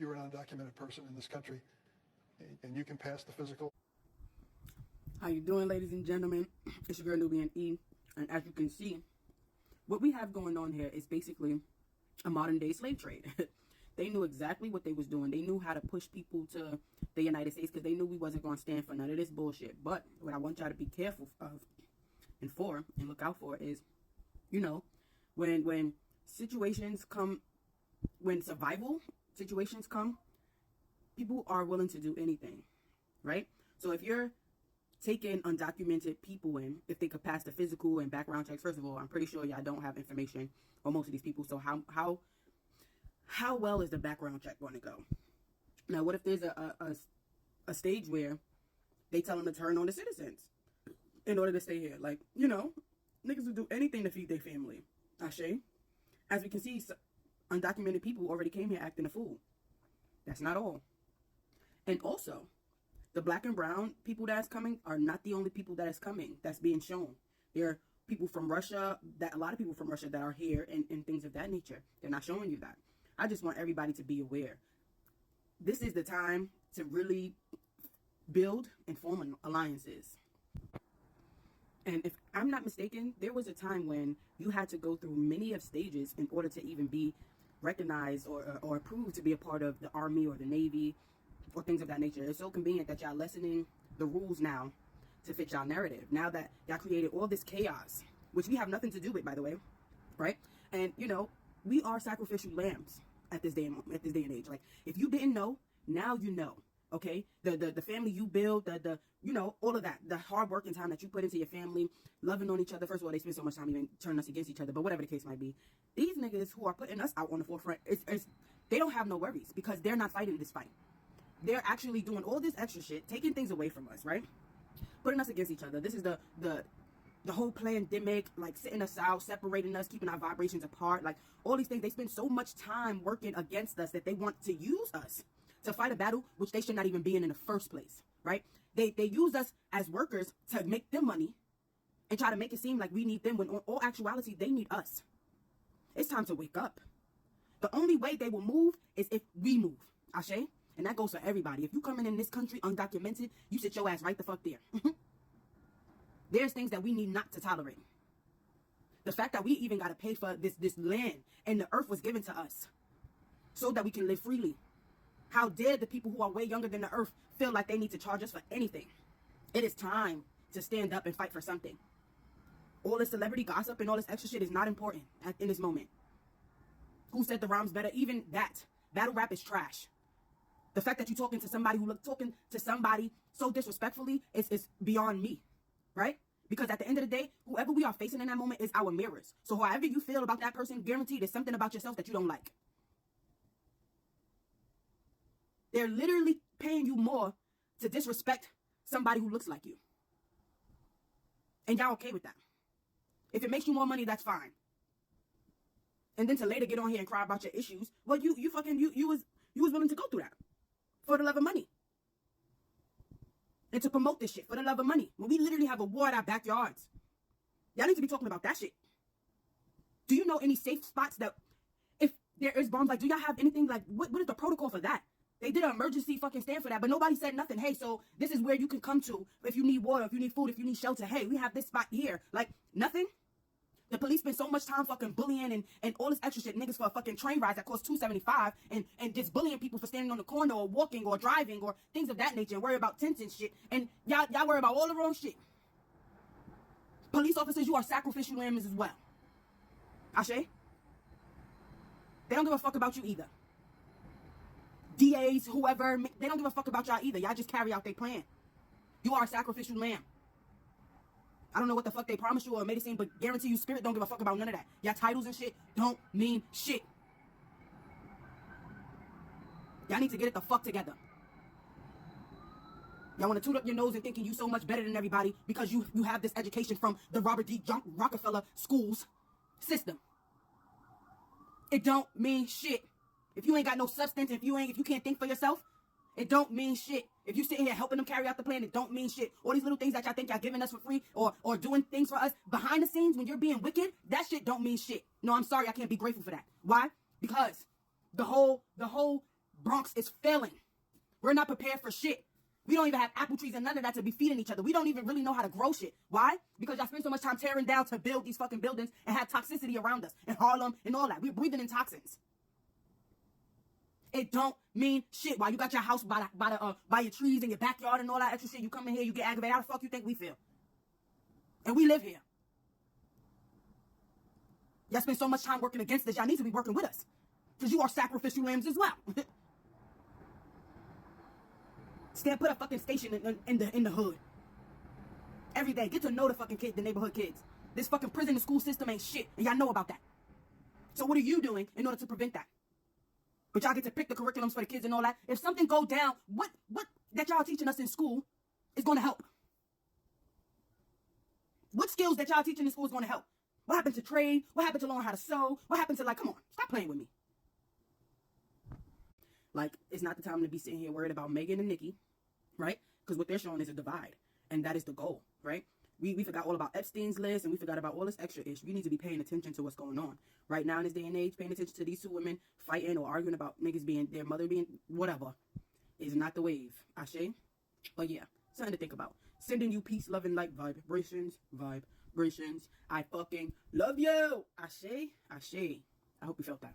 you're an undocumented person in this country and you can pass the physical. How you doing, ladies and gentlemen? It's your girl Nubian E, and as you can see, what we have going on here is basically a modern day slave trade. They knew exactly what they was doing. They knew how to push people to the United States because they knew we wasn't going to stand for none of this bullshit. But what I want y'all to be careful of and look out for is, you know, when situations come, when survival situations come, people are willing to do anything, right? So if you're taking undocumented people in, if they could pass the physical and background checks, first of all, I'm pretty sure y'all don't have information on most of these people. So how well is the background check going to go? Now, what if there's a stage where they tell them to turn on the citizens in order to stay here? Like, you know, niggas will do anything to feed their family. Ashe. As we can see, undocumented people already came here acting a fool. That's not all. And also, the black and brown people that's coming are not the only people that is coming, that's being shown. There are people from Russia, a lot of people from Russia that are here and things of that nature. They're not showing you that. I just want everybody to be aware. This is the time to really build and form alliances. And if I'm not mistaken, there was a time when you had to go through many of stages in order to even be recognized or approved to be a part of the Army or the Navy or things of that nature. It's so convenient that y'all lessening the rules now to fit y'all narrative. Now that y'all created all this chaos, which we have nothing to do with, by the way, right? And, you know, we are sacrificial lambs at this day and age. Like, if you didn't know, now you know. Okay, the family you build, the you know, all of that, the hard work and time that you put into your family, loving on each other. First of all, they spend so much time even turning us against each other. But whatever the case might be, these niggas who are putting us out on the forefront, they don't have no worries because they're not fighting this fight. They're actually doing all this extra shit, taking things away from us, right? Putting us against each other. This is the whole pandemic, like sitting us out, separating us, keeping our vibrations apart, like all these things. They spend so much time working against us that they want to use us to fight a battle which they should not even be in the first place, right? They use us as workers to make them money and try to make it seem like we need them when in all actuality they need us. It's time to wake up. The only way they will move is if we move. Ashe? And that goes for everybody. If you coming in this country undocumented, you sit your ass right the fuck there. There's things that we need not to tolerate. The fact that we even got to pay for this land and the earth was given to us so that we can live freely. How dare the people who are way younger than the earth feel like they need to charge us for anything? It is time to stand up and fight for something. All this celebrity gossip and all this extra shit is not important in this moment. Who said the rhymes better? Even that. Battle rap is trash. The fact that you're talking to somebody so disrespectfully is beyond me, right? Because at the end of the day, whoever we are facing in that moment is our mirrors. So however you feel about that person, guaranteed there's something about yourself that you don't like. They're literally paying you more to disrespect somebody who looks like you. And y'all okay with that? If it makes you more money, that's fine. And then to later get on here and cry about your issues, well, you was willing to go through that for the love of money. And to promote this shit for the love of money. When we literally have a war at our backyards. Y'all need to be talking about that shit. Do you know any safe spots that if there is bombs, like, do y'all have anything, like, what is the protocol for that? They did an emergency fucking stand for that, but nobody said nothing. Hey, so this is where you can come to if you need water, if you need food, if you need shelter. Hey, we have this spot here. Like, nothing. The police spend so much time fucking bullying and all this extra shit, niggas, for a fucking train ride that costs $275 and just bullying people for standing on the corner or walking or driving or things of that nature and worry about tents and shit. And y'all worry about all the wrong shit. Police officers, you are sacrificial lambs as well. Ashe? They don't give a fuck about you either. DAs, whoever, they don't give a fuck about y'all either. Y'all just carry out their plan. You are a sacrificial lamb. I don't know what the fuck they promised you or made it seem, but guarantee you spirit don't give a fuck about none of that. Y'all titles and shit don't mean shit. Y'all need to get it the fuck together. Y'all want to toot up your nose and thinking you so much better than everybody because you have this education from the Robert D. Rockefeller schools system. It don't mean shit. If you ain't got no substance, if you can't think for yourself, it don't mean shit. If you sitting here helping them carry out the plan, it don't mean shit. All these little things that y'all think y'all giving us for free or doing things for us behind the scenes when you're being wicked, that shit don't mean shit. No, I'm sorry, I can't be grateful for that. Why? Because the whole Bronx is failing. We're not prepared for shit. We don't even have apple trees and none of that to be feeding each other. We don't even really know how to grow shit. Why? Because y'all spend so much time tearing down to build these fucking buildings and have toxicity around us in Harlem and all that. We're breathing in toxins. It don't mean shit. While you got your house by your trees and your backyard and all that extra shit, you come in here, you get aggravated. How the fuck you think we feel? And we live here. Y'all spend so much time working against us. Y'all need to be working with us. Because you are sacrificial lambs as well. Stand, put a fucking station in the hood. Every day. Get to know the fucking kids, the neighborhood kids. This fucking prison and school system ain't shit. And y'all know about that. So what are you doing in order to prevent that? But y'all get to pick the curriculums for the kids and all that. If something go down, what that y'all teaching us in school is going to help? What skills that y'all teaching in school is going to help? What happened to trade? What happened to learn how to sew? What happened to, like, come on, stop playing with me. Like, it's not the time to be sitting here worried about Megan and Nikki, right? Because what they're showing is a divide. And that is the goal, right? We forgot all about Epstein's list and we forgot about all this extra ish. You need to be paying attention to what's going on. Right now in this day and age, paying attention to these two women fighting or arguing about niggas being, their mother being whatever, is not the wave. Ashe? But yeah, something to think about. Sending you peace, love, and light vibrations. I fucking love you. Ashe. I hope you felt that.